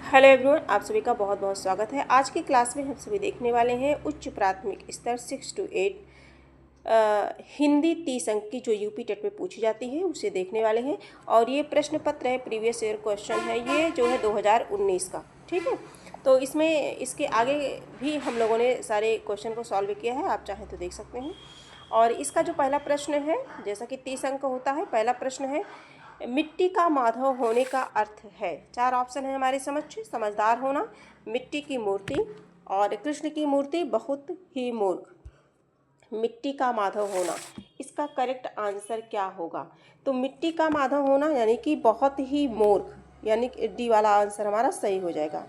Hello everyone, आप सभी का बहुत बहुत स्वागत है। आज की क्लास में हम सभी देखने वाले हैं उच्च प्राथमिक स्तर 6 to 8 हिंदी 30 अंक की जो यूपी टेट में पूछी जाती है उसे देखने वाले हैं। और ये प्रश्न पत्र है, प्रीवियस ईयर क्वेश्चन है, ये जो है 2019 का। ठीक है, तो इसमें इसके आगे भी हम लोगों ने सारे क्वेश्चन को सॉल्व किया है, आप चाहें तो देख सकते हैं। और इसका जो पहला प्रश्न है, जैसा कि 30 अंक होता है, पहला प्रश्न है मिट्टी का माधव होने का अर्थ है। 4 ऑप्शन है हमारे समक्ष। समझदार होना, मिट्टी की मूर्ति, और कृष्ण की मूर्ति, बहुत ही मूर्ख। मिट्टी का माधव होना, इसका करेक्ट आंसर क्या होगा? तो मिट्टी का माधव होना यानी कि बहुत ही मूर्ख, यानी कि डी वाला आंसर हमारा सही हो जाएगा।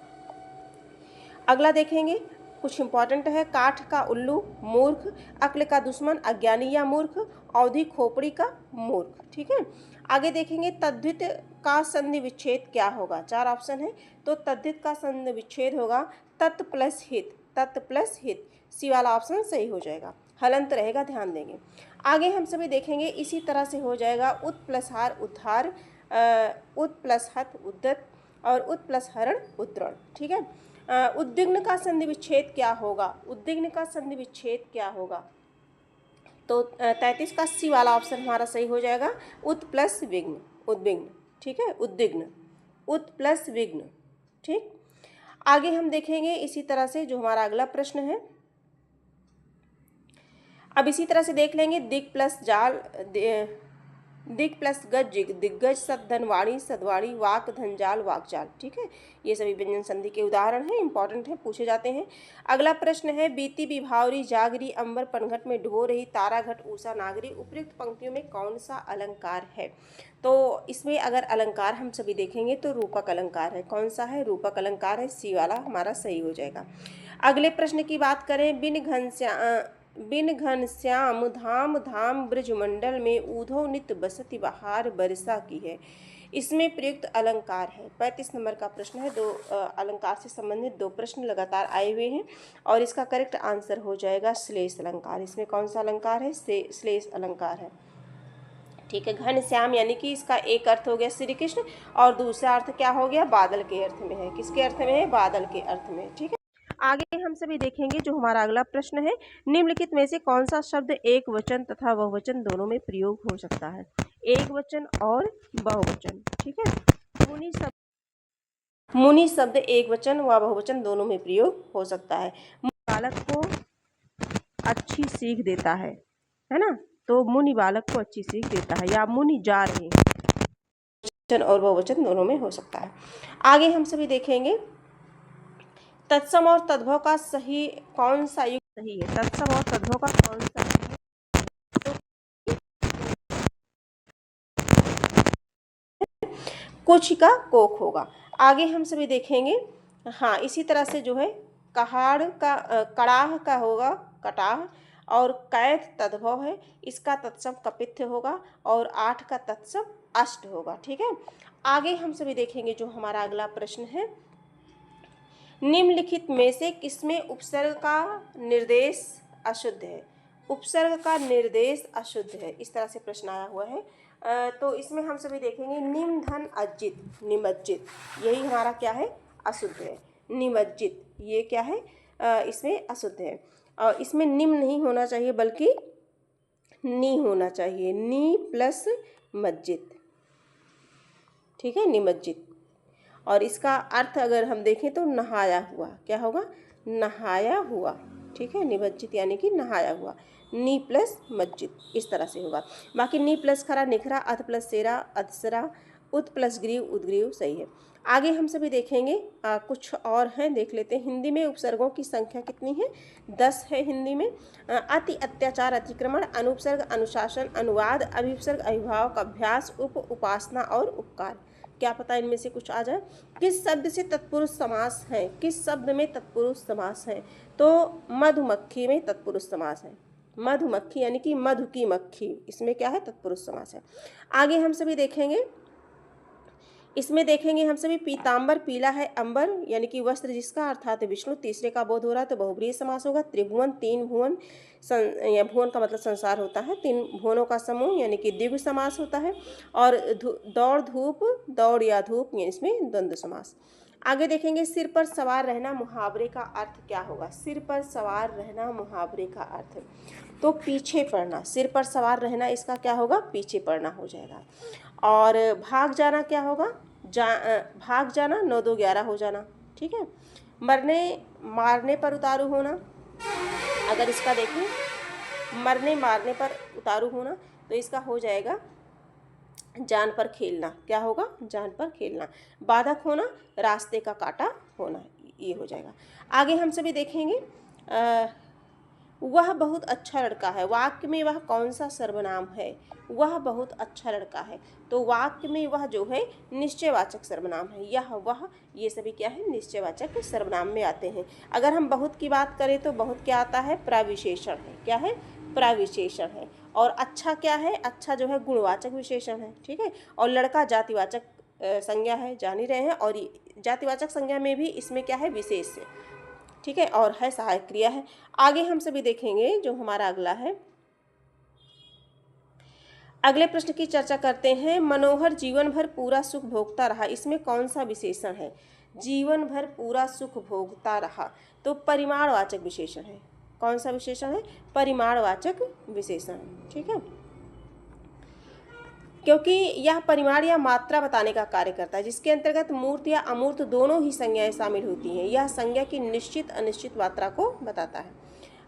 अगला देखेंगे, कुछ इंपॉर्टेंट है। काठ का उल्लू मूर्ख, अक्ल का दुश्मन अज्ञानी या मूर्ख, अवधि खोपड़ी का मूर्ख। ठीक है, आगे देखेंगे तद्धित का संधि विच्छेद क्या होगा। 4 ऑप्शन है, तो तद्धित का संधि विच्छेद होगा तत् प्लस हित, तत् प्लस हित। सी वाला ऑप्शन सही हो जाएगा। हलंत रहेगा, ध्यान देंगे। आगे हम सभी देखेंगे इसी तरह से हो जाएगा उत प्लस हार उद्धार, उत प्लस हत उद्दत, और उत प्लस हरण उद्रण। ठीक है, उद्विग्न का संधि विच्छेद क्या होगा? उद्विग्न का संधि विच्छेद क्या होगा? तो 33 का सी वाला ऑप्शन हमारा सही हो जाएगा, उत प्लस विघ्न, उद्विग्न। ठीक है, उद्विग्न, उत प्लस विघ्न। ठीक, आगे हम देखेंगे इसी तरह से जो हमारा अगला प्रश्न है। अब इसी तरह से देख लेंगे दिग प्लस जाल, दिग प्लस गज जिग, दिग्गज सद धनवाणी सदवाणी, वाक धनजाल वाकजाल। ठीक है, ये सभी व्यंजन संधि के उदाहरण हैं, इंपॉर्टेंट है, पूछे जाते हैं। अगला प्रश्न है बीती विभावरी जागरी अंबर पनघट में डुबो रही तारा घट ऊषा नागरी, उपयुक्त पंक्तियों में कौन सा अलंकार है? तो इसमें अगर अलंकार हम सभी देखेंगे तो रूपक अलंकार है। कौन सा है? रूपक अलंकार है, सी वाला हमारा सही हो जाएगा। अगले प्रश्न की बात करें, बिन घन श्याम धाम धाम ब्रजमंडल में ऊधो नित बसति बहार बरसा की है, इसमें प्रयुक्त अलंकार है। 35 नंबर का प्रश्न है। दो अलंकार से संबंधित 2 प्रश्न लगातार आए हुए हैं और इसका करेक्ट आंसर हो जाएगा श्लेष अलंकार। इसमें कौन सा अलंकार है? श्लेष अलंकार है। ठीक है, घन श्याम यानी कि इसका एक अर्थ हो गया श्री कृष्ण और दूसरा अर्थ क्या हो गया? बादल के अर्थ में है। किसके अर्थ में है? बादल के अर्थ में। ठीक है, आगे हम सभी देखेंगे जो हमारा अगला प्रश्न है, निम्नलिखित में से कौन सा शब्द एक वचन तथा बहुवचन दोनों में प्रयोग हो सकता है? एक वचन और बहुवचन। ठीक है, मुनि शब्द एक वचन व बहुवचन दोनों में प्रयोग हो सकता है। बालक को अच्छी सीख देता है ना? तो मुनि बालक को अच्छी सीख देता है, या मुनि जा रहे हैं, वचन और बहुवचन दोनों में हो सकता है। आगे हम सभी देखेंगे तत्सम और तद्भव का सही कौन सा युक्त सही है? तत्सम और तद्भव का कौन सा सही है? कुछ का कोक होगा। आगे हम सभी देखेंगे, हाँ, इसी तरह से जो है कहाड़ का कड़ाह का होगा कटाह, और कैथ तद्भव है, इसका तत्सम कपित्थ होगा, और 8 का तत्सम अष्ट होगा। ठीक है, आगे हम सभी देखेंगे जो हमारा अगला प्रश्न है, निम्नलिखित में से किसमें उपसर्ग का निर्देश अशुद्ध है? उपसर्ग का निर्देश अशुद्ध है, इस तरह से प्रश्न आया हुआ है। तो इसमें हम सभी देखेंगे निम धन अज्जित, निमज्जित, यही हमारा क्या है? अशुद्ध है। निमज्जित ये क्या है? इसमें अशुद्ध है, और इसमें निम नहीं होना चाहिए बल्कि नी होना चाहिए, नी प्लस मज्जित। ठीक है, निमज्जित। और इसका अर्थ अगर हम देखें तो नहाया हुआ, क्या होगा? नहाया हुआ। ठीक है, निमज्जित यानी कि नहाया हुआ, नी प्लस मज्जित, इस तरह से होगा। बाकी नी प्लस खरा निखरा, अध प्लस सेरा अधसरा, उत प्लस ग्रीव उद्ग्रीव सही है। आगे हम सभी देखेंगे कुछ और हैं, देख लेते हैं। हिंदी में उपसर्गों की संख्या कितनी है? 10 है हिंदी में। अति, अत्याचार, अतिक्रमण, अनुपसर्ग, अनुशासन, अनुवाद, अभिपसर्ग, अभिभावक, अभ्यास, उपासना और उपकार। क्या पता इनमें से कुछ आ जाए। किस शब्द से तत्पुरुष समास है? किस शब्द में तत्पुरुष समास है? तो मधुमक्खी में तत्पुरुष समास है। मधुमक्खी यानी कि मधु की मक्खी, इसमें क्या है? तत्पुरुष समास है। आगे हम सभी देखेंगे, इसमें देखेंगे हम सभी पीताम्बर पीला है अंबर यानी कि वस्त्र जिसका, अर्थात विष्णु। तीसरे का बोध हो रहा है तो बहुब्रीहि समास होगा। त्रिभुवन 3 भुवन, या भुवन का मतलब संसार होता है, 3 भुवनों का समूह यानी कि द्विगु समास होता है। और दौड़ धूप, दौड़ या धूप, इसमें द्वंद्व समास। आगे देखेंगे सिर पर सवार रहना मुहावरे का अर्थ क्या होगा। सिर पर सवार रहना मुहावरे का अर्थ तो पीछे पड़ना। सिर पर सवार रहना इसका क्या होगा, पीछे पड़ना हो जाएगा। और भाग जाना क्या होगा, भाग जाना 9 2 11 हो जाना। ठीक है। मरने मारने पर उतारू होना, अगर इसका देखें मरने मारने पर उतारू होना तो इसका हो जाएगा जान पर खेलना। क्या होगा, जान पर खेलना। बाधक होना, रास्ते का काटा होना, ये हो जाएगा। आगे हम सभी देखेंगे वह बहुत अच्छा लड़का है। वाक्य में वह कौन सा सर्वनाम है, वह बहुत अच्छा लड़का है। तो वाक्य में वह जो है निश्चयवाचक सर्वनाम है। यह वह ये सभी क्या है, निश्चयवाचक सर्वनाम में आते हैं। अगर हम बहुत की बात करें तो बहुत क्या आता है, प्रविशेषण है। क्या है, प्रविशेषण है। और अच्छा क्या है, अच्छा जो है गुणवाचक विशेषण है। ठीक है। और लड़का जातिवाचक संज्ञा है, जान ही रहे हैं। और जातिवाचक संज्ञा में भी इसमें क्या है, विशेष है। ठीक है। और है सहायक क्रिया है। आगे हम सभी देखेंगे जो हमारा अगला है, अगले प्रश्न की चर्चा करते हैं। मनोहर जीवन भर पूरा सुख भोगता रहा, इसमें कौन सा विशेषण है। जीवन भर पूरा सुख भोगता रहा तो परिमाणवाचक विशेषण है। कौन सा विशेषण है, परिमाणवाचक विशेषण। ठीक है। क्योंकि यह परिमाण या मात्रा बताने का कार्य करता है, जिसके अंतर्गत मूर्त या अमूर्त दोनों ही संज्ञाएं शामिल होती हैं। यह संज्ञा की निश्चित अनिश्चित मात्रा को बताता है।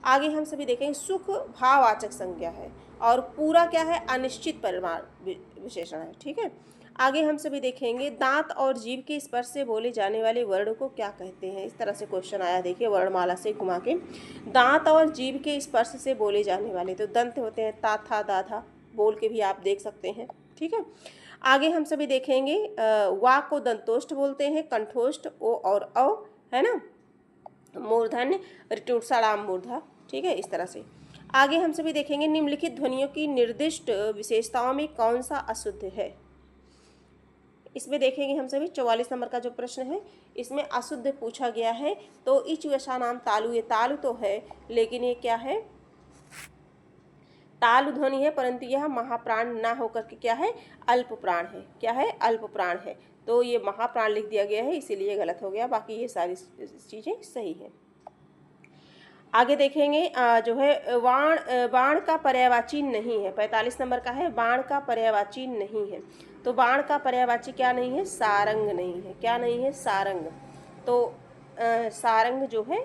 आगे हम सभी देखेंगे सुख भाववाचक संज्ञा है और पूरा क्या है, अनिश्चित परिमाण विशेषण है। ठीक है। आगे हम सभी देखेंगे दांत और जीभ के स्पर्श से बोले जाने वाले वर्ण को क्या कहते हैं। इस तरह से क्वेश्चन आया, देखिए वर्णमाला से घुमा के। दांत और जीभ के स्पर्श से बोले जाने वाले तो दंत होते हैं, ता था दा था बोल के भी आप देख सकते हैं। ठीक है। आगे हम सभी देखेंगे वा को दंतोष्ठ बोलते हैं, कंठोष्ठ ओ और औ है ना, मूर्धन्य ऋटुषाणाम मूर्धा। ठीक है, इस तरह से। आगे हम सभी देखेंगे निम्नलिखित ध्वनियों की निर्दिष्ट विशेषताओं में कौन सा अशुद्ध है। इसमें देखेंगे हम सभी 44 नंबर का जो प्रश्न है इसमें अशुद्ध पूछा गया है। तो इच वशानाम तालु, ये तालु तो है लेकिन ये क्या है, तालु ध्वनि है, परंतु यह महाप्राण ना होकर के क्या है, अल्प प्राण है। क्या है, अल्प प्राण है। तो ये महाप्राण लिख दिया गया है, इसीलिए गलत हो गया, बाकी ये सारी चीज़ें सही है। आगे देखेंगे जो है बाण का पर्यायवाची नहीं है। 45 नंबर का है, बाण का पर्यायवाची नहीं है। तो बाण का पर्यायवाची क्या नहीं है, सारंग नहीं है। क्या नहीं है, सारंग। तो सारंग जो है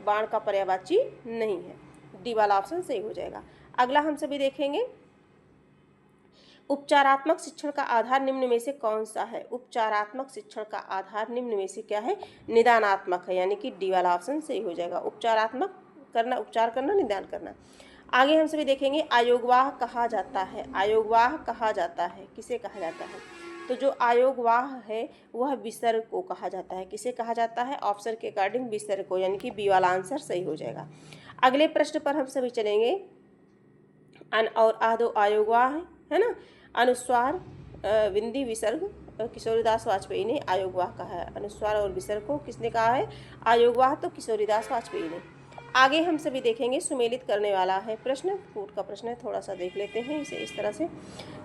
बाण का पर्यायवाची नहीं है। डी वाला ऑप्शन सही हो जाएगा। अगला हम सभी देखेंगे उपचारात्मक शिक्षण का आधार निम्न में से कौन सा है। उपचारात्मक शिक्षण का आधार निम्न में से क्या है, निदानात्मक है, यानी कि डी वाला ऑप्शन सही हो जाएगा। उपचारात्मक करना, उपचार करना, निदान करना। आगे हम सभी देखेंगे आयोगवाह कहा जाता है। आयोगवाह कहा जाता है, किसे कहा जाता है, तो जो आयोगवाह है वह विसर्ग को कहा जाता है। किसे कहा जाता है, ऑप्शन के अकॉर्डिंग विसर्ग को, यानी कि बी वाला आंसर सही हो जाएगा। अगले प्रश्न पर हम सभी चलेंगे। अन और आदो आयोगवाह है ना, अनुस्वार विंदी विसर्ग किशोरीदास वाजपेयी ने आयोगवाह कहा है। अनुस्वार और विसर्ग को किसने कहा है, आयोगवाह, तो किशोरीदास वाजपेयी ने। आगे हम सभी देखेंगे सुमेलित करने वाला है प्रश्न, कूट का प्रश्न है, थोड़ा सा देख लेते हैं इसे इस तरह से।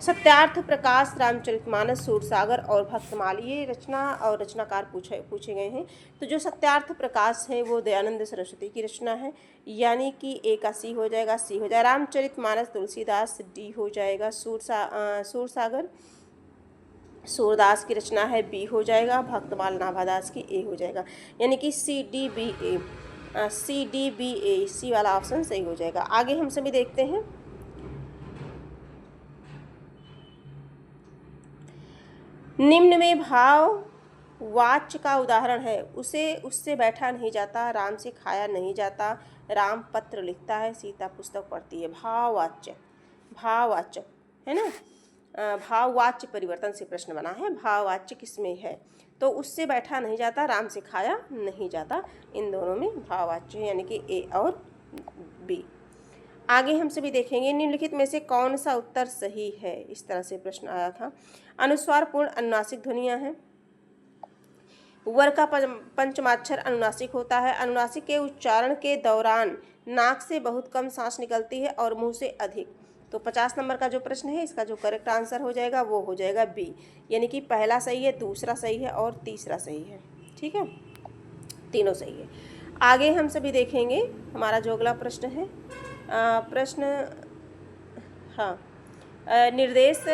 सत्यार्थ प्रकाश, रामचरितमानस, सूरसागर और भक्तमाल, ये रचना और रचनाकार पूछे गए हैं। तो जो सत्यार्थ प्रकाश है वो दयानंद सरस्वती की रचना है, यानी कि ए का सी हो जाएगा, सी हो जाएगा। रामचरितमानस तुलसीदास, डी हो जाएगा। सूरसागर सूरदास की रचना है, बी हो जाएगा। भक्तमाल नाभादास की, ए हो जाएगा। यानी कि सी डी बी ए, सी डी बी ए, सी वाला ऑप्शन सही हो जाएगा। आगे हम सभी देखते हैं निम्न में भाव वाच्य का उदाहरण है। उसे उससे बैठा नहीं जाता, राम से खाया नहीं जाता, राम पत्र लिखता है, सीता पुस्तक पढ़ती है। भाववाच्य, भाववाच्य है ना, भाववाच्य परिवर्तन से प्रश्न बना है। भाववाच्य किसमें है, तो उससे बैठा नहीं जाता, राम से खाया नहीं जाता, इन दोनों में भाववाच्य है, यानी कि ए और बी। आगे हम सभी देखेंगे निम्नलिखित में से कौन सा उत्तर सही है। इस तरह से प्रश्न आया था। अनुस्वार पूर्ण अनुनासिक ध्वनियां हैं। वर का पंचमाक्षर अनुनासिक होता है। अनुनासिक के उच्चारण के दौरान नाक से बहुत कम सांस निकलती है और मुंह से अधिक। तो 50 नंबर का जो प्रश्न है इसका जो करेक्ट आंसर हो जाएगा वो हो जाएगा बी, यानी कि पहला सही है, दूसरा सही है और तीसरा सही है। ठीक है, तीनों सही है। आगे हम सभी देखेंगे हमारा जो अगला प्रश्न है, प्रश्न, हाँ, निर्देश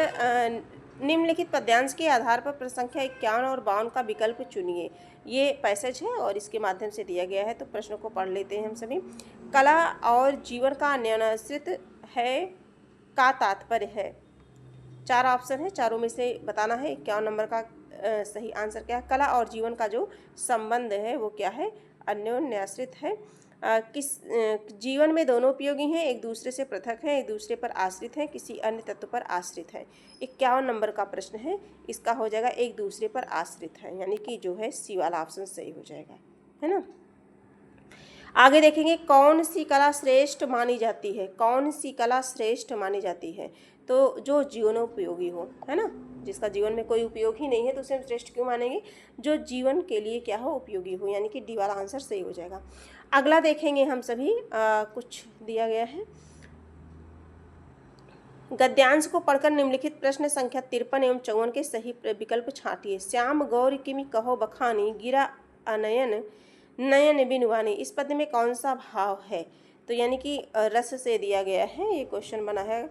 निम्नलिखित पद्यांश के आधार पर प्रश्न संख्या 51 और 52 का विकल्प चुनिए। ये पैसेज है और इसके माध्यम से दिया गया है, तो प्रश्न को पढ़ लेते हैं हम सभी। कला और जीवन का अन्योन्याश्रित है का तात्पर्य है। 4 ऑप्शन है, चारों में से बताना है 51 नंबर का सही आंसर क्या है। कला और जीवन का जो संबंध है वो क्या है, अन्योन्याश्रित है। किस जीवन में दोनों उपयोगी हैं, एक दूसरे से पृथक हैं, एक दूसरे पर आश्रित हैं, किसी अन्य तत्व पर आश्रित है। 51 नंबर का प्रश्न है, इसका हो जाएगा एक दूसरे पर आश्रित है, यानी कि जो है सी वाला ऑप्शन सही हो जाएगा, है ना। आगे देखेंगे कौन सी कला श्रेष्ठ मानी जाती है। कौन सी कला श्रेष्ठ मानी जाती है, तो जो जीवनोपयोगी हो, है ना। जिसका जीवन में कोई उपयोग ही नहीं है तो उसे हम श्रेष्ठ क्यों मानेंगे, जो जीवन के लिए क्या हो, उपयोगी हो, यानी कि डी वाला आंसर सही हो जाएगा। अगला देखेंगे हम सभी, कुछ दिया गया है। गद्यांश को पढ़कर निम्नलिखित प्रश्न संख्या 53 एवं 54 के सही विकल्प छांटिए। श्याम गौर किमि कहो बखानी, गिरा अनयन नयन बिनुवानी। इस पद में कौन सा भाव है, तो यानी कि रस से दिया गया है, ये क्वेश्चन बना है।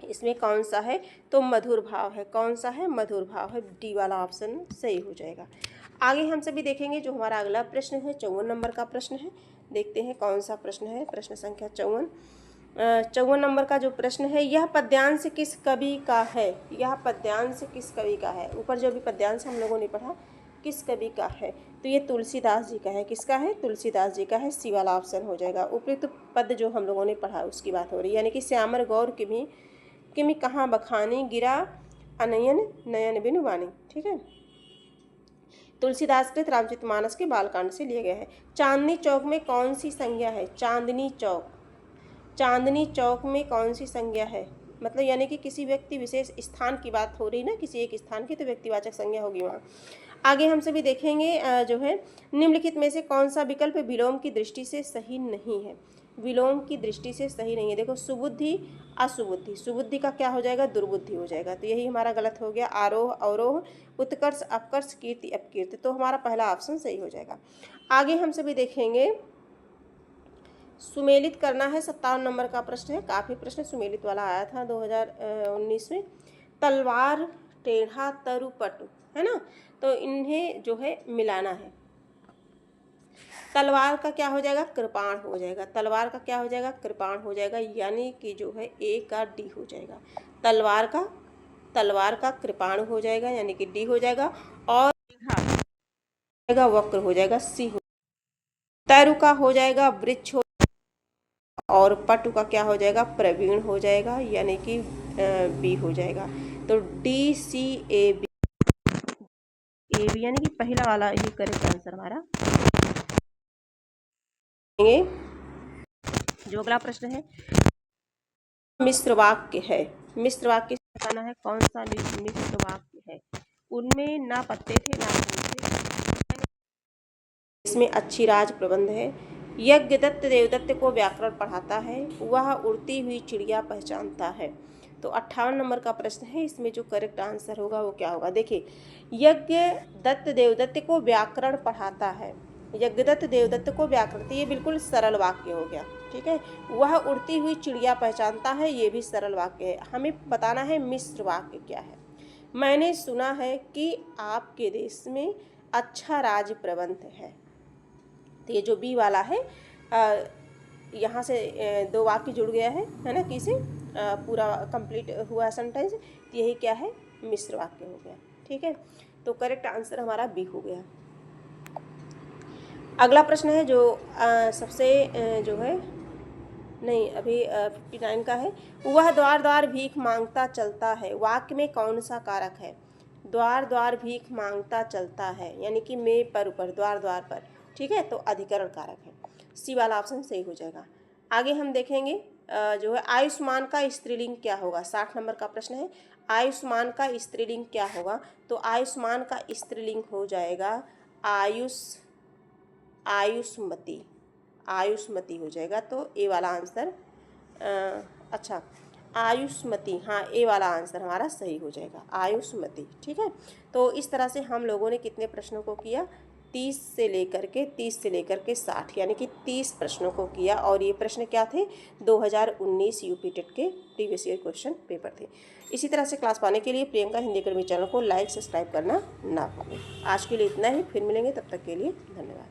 इसमें कौन सा है, तो मधुर भाव है। कौन सा है, मधुर भाव है, डी वाला ऑप्शन सही हो जाएगा। आगे हम सभी देखेंगे जो हमारा अगला प्रश्न है, 54 नंबर का प्रश्न है। देखते हैं कौन सा प्रश्न है, प्रश्न संख्या 54। 54 नंबर का जो प्रश्न है, यह पद्यांश किस कवि का है। यह पद्यांश किस कवि का है। ऊपर जो भी पद्यांश हम लोगों ने पढ़ा किस कवि का है, तो ये तुलसीदास जी का है। किसका है, तुलसीदास जी का है, सी वाला ऑप्शन हो जाएगा। उपयुक्त पद जो हम लोगों ने पढ़ा उसकी बात हो रही है, यानी कि श्यामर गौर किमि कहाँ बखानी, गिरा अनयन नयन बिनुवानी। ठीक है, तुलसीदास कृत रामचरितमानस के बालकांड से लिए गए हैं। चांदनी चौक में कौन सी संज्ञा है। चांदनी चौक, चांदनी चौक में कौन सी संज्ञा है, मतलब यानी कि किसी व्यक्ति विशेष स्थान की बात हो रही ना, किसी एक स्थान की, तो व्यक्तिवाचक संज्ञा होगी वहाँ। आगे हम सभी देखेंगे जो है निम्नलिखित में से कौन सा विकल्प विलोम की दृष्टि से सही नहीं है। विलोम की दृष्टि से सही नहीं है। देखो, सुबुद्धि असुबुद्धि, सुबुद्धि का क्या हो जाएगा, दुर्बुद्धि हो जाएगा, तो यही हमारा गलत हो गया। आरोह अवरोह, उत्कर्ष अपकर्ष, कीर्ति अपकीर्ति, तो हमारा पहला ऑप्शन सही हो जाएगा। आगे हम सभी देखेंगे सुमेलित करना है, 57 नंबर का प्रश्न है। काफ़ी प्रश्न सुमेलित वाला आया था 2019 में। तलवार टेढ़ा तरुपटु, है ना, तो इन्हें जो है मिलाना है। तलवार का क्या हो जाएगा, कृपाण हो जाएगा। तलवार का क्या हो जाएगा, कृपाण हो जाएगा, यानी कि जो है ए का डी हो जाएगा। तलवार का कृपाण हो जाएगा, यानी कि डी हो जाएगा। और वक्र हो जाएगा, सी हो। तरु का हो जाएगा वृक्ष हो, और पटु का क्या हो जाएगा, प्रवीण हो जाएगा, यानी कि बी हो जाएगा। तो डी सी ए बी, यानी कि पहला वाला ये करेक्ट आंसर हमारा। जो अगला प्रश्न है, मिश्र वाक्य है। मिश्र वाक्य बताना है कौन सा मिश्र वाक्य है। उनमें ना पत्ते थे ना फूल थे, इसमें अच्छी राज प्रबंध है। यज्ञ दत्त देवदत्त को व्याकरण पढ़ाता है, वह उड़ती हुई चिड़िया पहचानता है। तो 58 नंबर का प्रश्न है, इसमें जो करेक्ट आंसर होगा वो क्या होगा। देखिए, यज्ञ दत्त देवदत्त को व्याकरण पढ़ाता है, यज्ञदत्त देवदत्त को व्याकरण, ये बिल्कुल सरल वाक्य हो गया। ठीक है, वह उड़ती हुई चिड़िया पहचानता है, ये भी सरल वाक्य है। हमें बताना है मिश्र वाक्य क्या है। मैंने सुना है कि आपके देश में अच्छा राज प्रबंध है, तो ये जो बी वाला है, यहाँ से दो वाक्य जुड़ गया है ना, किसे पूरा कंप्लीट हुआ सेंटेंस, यही क्या है, मिश्र वाक्य हो गया। ठीक है, तो करेक्ट आंसर हमारा बी हो गया। अगला प्रश्न है जो सबसे जो है, नहीं अभी 59 का है। वह द्वार द्वार भीख मांगता चलता है, वाक्य में कौन सा कारक है। द्वार द्वार भीख मांगता चलता है, यानी कि में पर ऊपर, द्वार द्वार पर। ठीक है, तो अधिकरण कारक है, सी वाला ऑप्शन सही हो जाएगा। आगे हम देखेंगे जो है आयुष्मान का स्त्रीलिंग क्या होगा। 60 नंबर का प्रश्न है, आयुष्मान का स्त्रीलिंग क्या होगा। तो आयुष्मान का स्त्रीलिंग हो जाएगा आयुष्मती हो जाएगा, तो ए वाला आंसर। अच्छा, आयुष्मती, हाँ ए वाला आंसर हमारा सही हो जाएगा, आयुष्मती। ठीक है, तो इस तरह से हम लोगों ने कितने प्रश्नों को किया, 30 से लेकर के 60, यानी कि 30 प्रश्नों को किया। और ये प्रश्न क्या थे, 2019 यूपी टेट के प्रीवियस ईयर क्वेश्चन पेपर थे। इसी तरह से क्लास पाने के लिए प्रियंका हिंदी अकेडमी चैनल को लाइक सब्सक्राइब करना ना भूलें। आज के लिए इतना ही, फिर मिलेंगे, तब तक के लिए धन्यवाद।